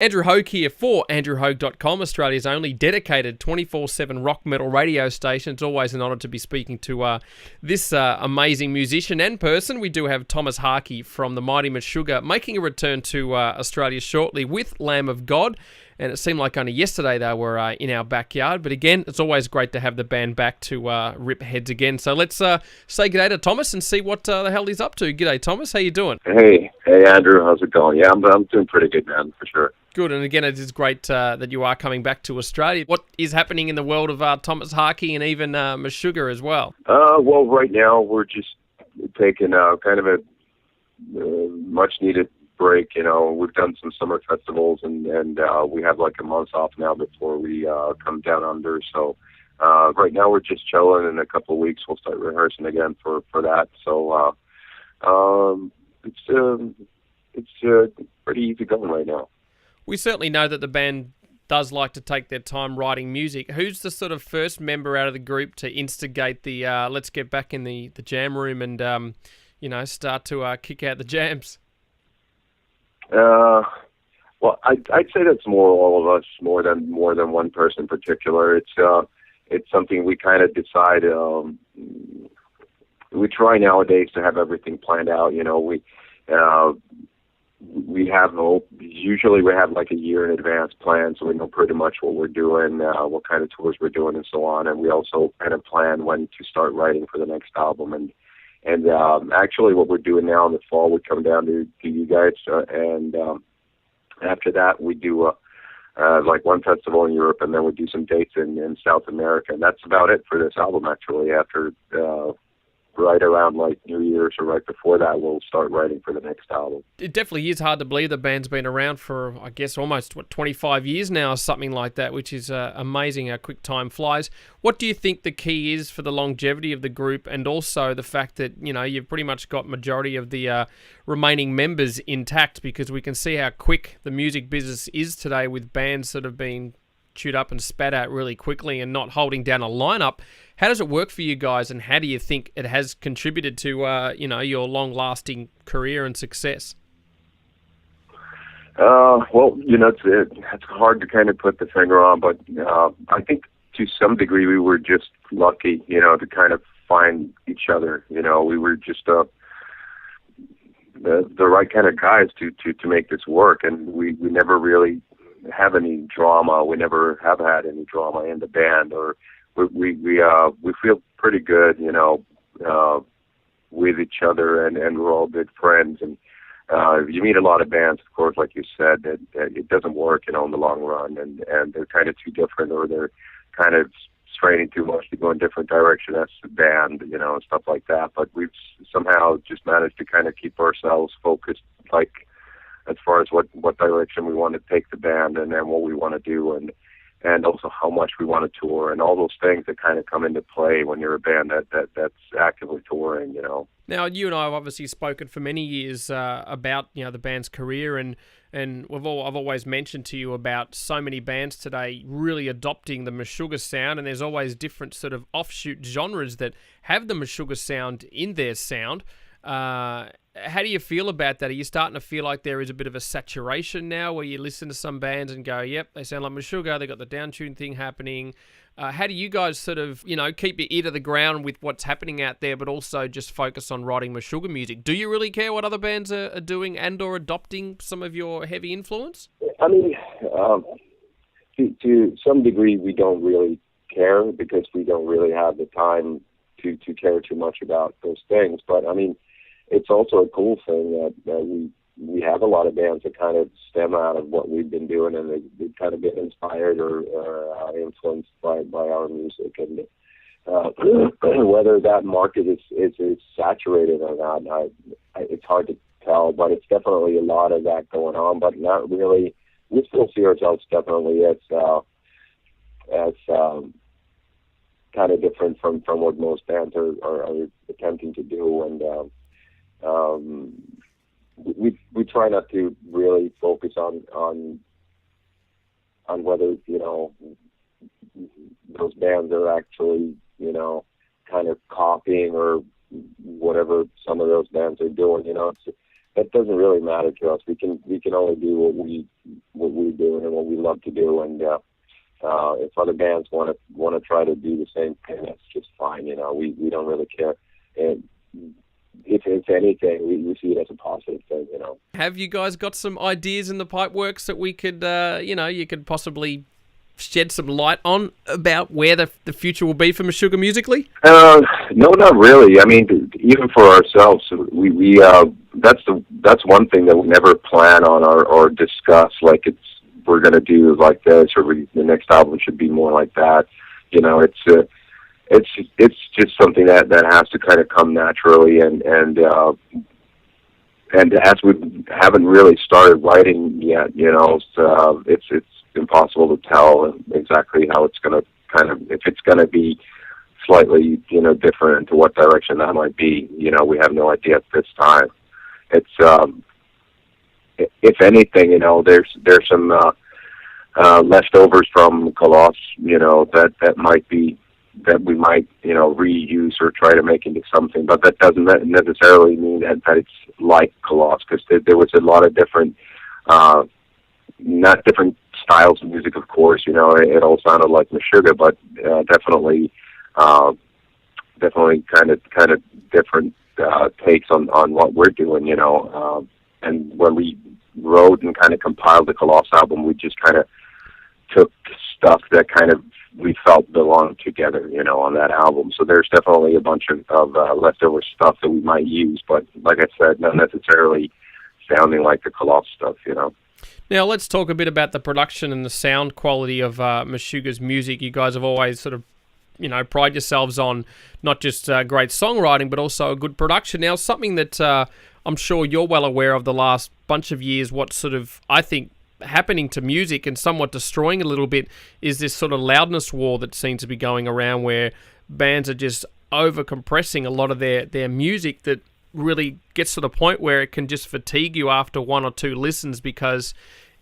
Andrew Hogue here for AndrewHogue.com, Australia's only dedicated 24/7 rock metal radio station. It's always an honour to be speaking to this amazing musician and person. We do have Tomas Haake from the mighty MESHUGGAH making a return to Australia shortly with Lamb of God. And it seemed like only yesterday they were in our backyard. But again, it's always great to have the band back to rip heads again. So let's say g'day to Thomas and see what the hell he's up to. G'day, Thomas. How you doing? Hey, Andrew. How's it going? Yeah, I'm doing pretty good, man, for sure. Good, and again, it is great that you are coming back to Australia. What is happening in the world of Tomas Haake and even MESHUGGAH as well? Well, right now we're just taking kind of a much-needed break. You know, we've done some summer festivals, and we have like a month off now before we come down under. So right now we're just chilling. In a couple of weeks, we'll start rehearsing again for that. So it's pretty easy going right now. We certainly know that the band does like to take their time writing music. Who's the sort of first member out of the group to instigate the let's get back in the jam room and start to kick out the jams? Well, I'd say that's more all of us, more than one person in particular. It's something we kind of decide. We try nowadays to have everything planned out. You know, we have usually we have like a year in advance plan, so we know pretty much what we're doing, what kind of tours we're doing, and so on. And we also kind of plan when to start writing for the next album. And actually, what we're doing now in the fall, we come down to you guys, and after that, we do like one festival in Europe, and then we do some dates in South America. And that's about it for this album, actually. After right around like New Year's or right before that, we'll start writing for the next album. It definitely is hard to believe the band's been around for, I guess, almost 25 years now or something like that, which is amazing how quick time flies. What do you think the key is for the longevity of the group, and also the fact that, you know, you've pretty much got majority of the remaining members intact, because we can see how quick the music business is today with bands that have been chewed up and spat out really quickly and not holding down a lineup. How does it work for you guys, and how do you think it has contributed to your long-lasting career and success? Well, you know, it's hard to kind of put the finger on, but I think to some degree we were just lucky, you know, to kind of find each other. You know, we were just the right kind of guys to make this work, and we never really have any drama. We never have had any drama in the band, or we feel pretty good, you know, with each other, and we're all good friends. And you meet a lot of bands, of course, like you said, that it doesn't work, you know, in the long run, and they're kind of too different, or they're kind of straining too much to go in different direction as a band, you know, and stuff like that. But we've somehow just managed to kind of keep ourselves focused, like, as far as what direction we want to take the band, and then what we want to do, and also how much we want to tour, and all those things that kind of come into play when you're a band that's actively touring, you know. Now, you and I have obviously spoken for many years about, you know, the band's career, and I've always mentioned to you about so many bands today really adopting the MESHUGGAH sound, and there's always different sort of offshoot genres that have the MESHUGGAH sound in their sound. How do you feel about that? Are you starting to feel like there is a bit of a saturation now, where you listen to some bands and go, yep, they sound like MESHUGGAH, they got the down-tuned thing happening? How do you guys sort of, you know, keep your ear to the ground with what's happening out there, but also just focus on writing MESHUGGAH music? Do you really care what other bands are doing and or adopting some of your heavy influence? I mean, to some degree, we don't really care, because we don't really have the time to care too much about those things. But I mean, it's also a cool thing that we have a lot of bands that kind of stem out of what we've been doing, and they kind of get inspired or influenced by our music. And whether that market is saturated or not, it's hard to tell, but it's definitely a lot of that going on, but not really. We still see ourselves definitely as kind of different from what most bands are attempting to do. And we try not to really focus on whether, you know, those bands are actually, you know, kind of copying or whatever some of those bands are doing. You know, that doesn't really matter to us. We can only do we do and what we love to do. And if other bands want to try to do the same thing, that's just fine. You know, we don't really care. And if anything, we see it as a positive thing. You know. Have you guys got some ideas in the pipe works that we could, you could possibly shed some light on about where the future will be for Meshuggah musically? No, not really. I mean, even for ourselves, we that's one thing that we never plan on or discuss. Like we're going to do like this, or the next album should be more like that. You know, it's just something that has to kind of come naturally, and as we haven't really started writing yet, you know, so it's impossible to tell exactly how it's going to if it's going to be slightly, you know, different, to what direction that might be. You know, we have no idea at this time. It's if anything, you know, there's some leftovers from Koloss, you know, that we might, you know, reuse or try to make into something, but that doesn't necessarily mean that it's like Koloss, because there was a lot of different, not different styles of music, of course. You know, it all sounded like Meshuggah, but definitely kind of different takes on what we're doing. You know, and when we wrote and kind of compiled the Koloss album, we just kind of took stuff that kind of we felt belonged together, you know, on that album. So there's definitely a bunch of leftover stuff that we might use, but like I said, not necessarily sounding like the Koloss stuff, you know. Now let's talk a bit about the production and the sound quality of Meshuggah's music. You guys have always sort of, you know, pride yourselves on not just great songwriting, but also a good production. Now, something that I'm sure you're well aware of the last bunch of years, what sort of, I think, happening to music and somewhat destroying a little bit is this sort of loudness war that seems to be going around, where bands are just over compressing a lot of their music, that really gets to the point where it can just fatigue you after one or two listens, because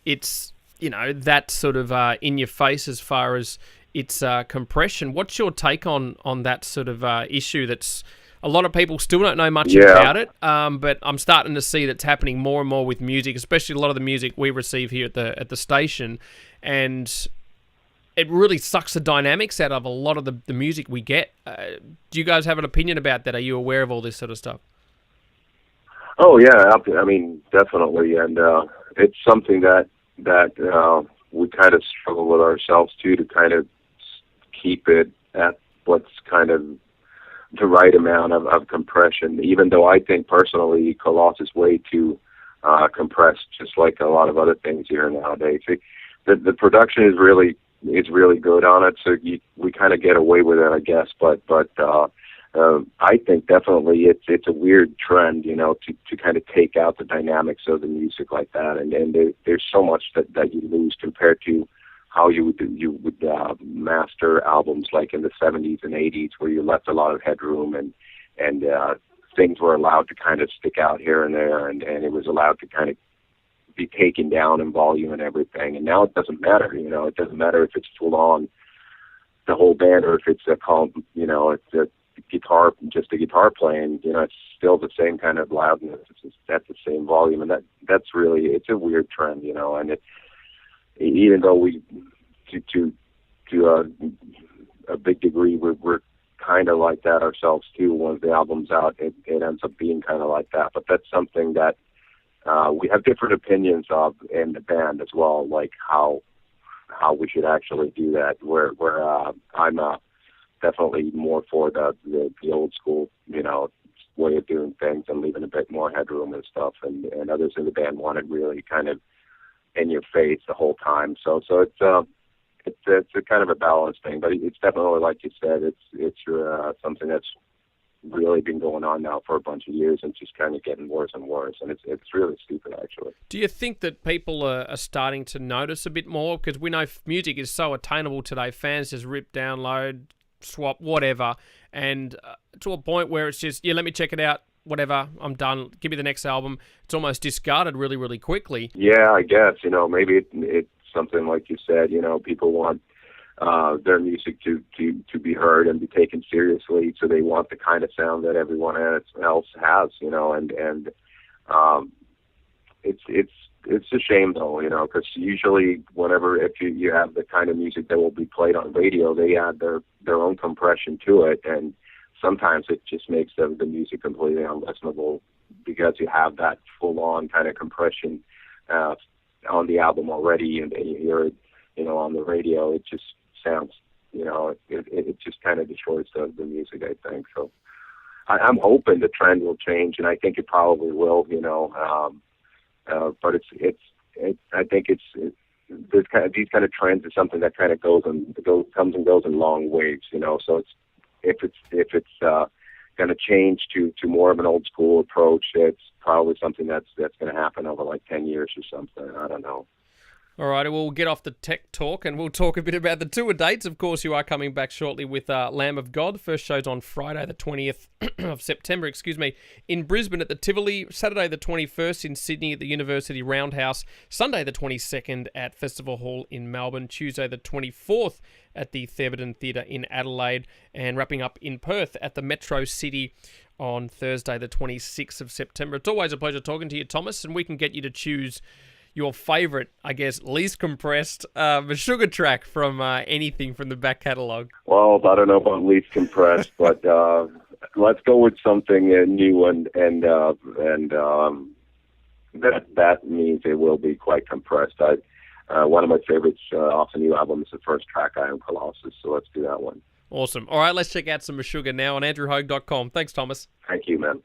it's, you know, that sort of in your face as far as its compression. What's your take on that sort of issue? That's a lot of people still don't know much about it, but I'm starting to see that's happening more and more with music, especially a lot of the music we receive here at the station, and it really sucks the dynamics out of a lot of the music we get. Do you guys have an opinion about that? Are you aware of all this sort of stuff? Oh yeah, I mean, definitely, and it's something that we kind of struggle with ourselves too, to kind of keep it at what's kind of the right amount of compression, even though I think personally Koloss is way too compressed, just like a lot of other things here nowadays. The production is really good on it, so we kind of get away with it, I guess. But I think definitely it's a weird trend, you know, to kind of take out the dynamics of the music like that, and there's so much that you lose compared to how you would master albums like in the 70s and 80s, where you left a lot of headroom and things were allowed to kind of stick out here and there, and it was allowed to kind of be taken down in volume and everything. And now it doesn't matter, you know, it doesn't matter if it's full on the whole band, or if it's it's a guitar, just a guitar playing, you know, it's still the same kind of loudness. It's just at the same volume, and that's really, it's a weird trend, you know. And even though we, to a big degree, we're kind of like that ourselves too. Once the album's out, it ends up being kind of like that. But that's something that we have different opinions of in the band as well, like how we should actually do that. Where I'm definitely more for the old school, you know, way of doing things and leaving a bit more headroom and stuff. And others in the band want it really kind of in your face the whole time. So it's a kind of a balance thing, but it's definitely, like you said, it's something that's really been going on now for a bunch of years, and just kind of getting worse and worse, and it's really stupid, actually. Do you think that people are starting to notice a bit more? Because we know music is so attainable today. Fans just rip, download, swap, whatever, and to a point where it's just, let me check it out, whatever, I'm done, give me the next album. It's almost discarded really, really quickly. Yeah, I guess, you know, maybe it's something like you said, you know, people want their music to be heard and be taken seriously, so they want the kind of sound that everyone else has, you know, and it's it's a shame though, because usually whenever if you have the kind of music that will be played on radio, they add their own compression to it, and sometimes it just makes the music completely unlistenable because you have that full on kind of compression on the album already, and then you hear it, on the radio. It just sounds, it just kind of destroys the music, I think. So I'm hoping the trend will change, and I think it probably will, but I think these kind of trends is something that kind of comes and goes in long waves, so if it's going to change to more of an old school approach, it's probably something that's going to happen over like 10 years or something. I don't know. All right, well, we'll get off the tech talk and we'll talk a bit about the tour dates. Of course, you are coming back shortly with Lamb of God. First show's on Friday, the 20th of September, in Brisbane at the Tivoli. Saturday, the 21st in Sydney at the University Roundhouse. Sunday, the 22nd at Festival Hall in Melbourne. Tuesday, the 24th at the Thebarton Theatre in Adelaide. And wrapping up in Perth at the Metro City on Thursday, the 26th of September. It's always a pleasure talking to you, Thomas, and we can get you to choose your favourite, I guess, least compressed MESHUGGAH track from anything from the back catalogue. Well, I don't know about least compressed, but let's go with something new, and that means it will be quite compressed. One of my favorites off the new album is the first track, I Am Koloss, so let's do that one. Awesome. All right, let's check out some MESHUGGAH now on andrewhogue.com. Thanks, Thomas. Thank you, man.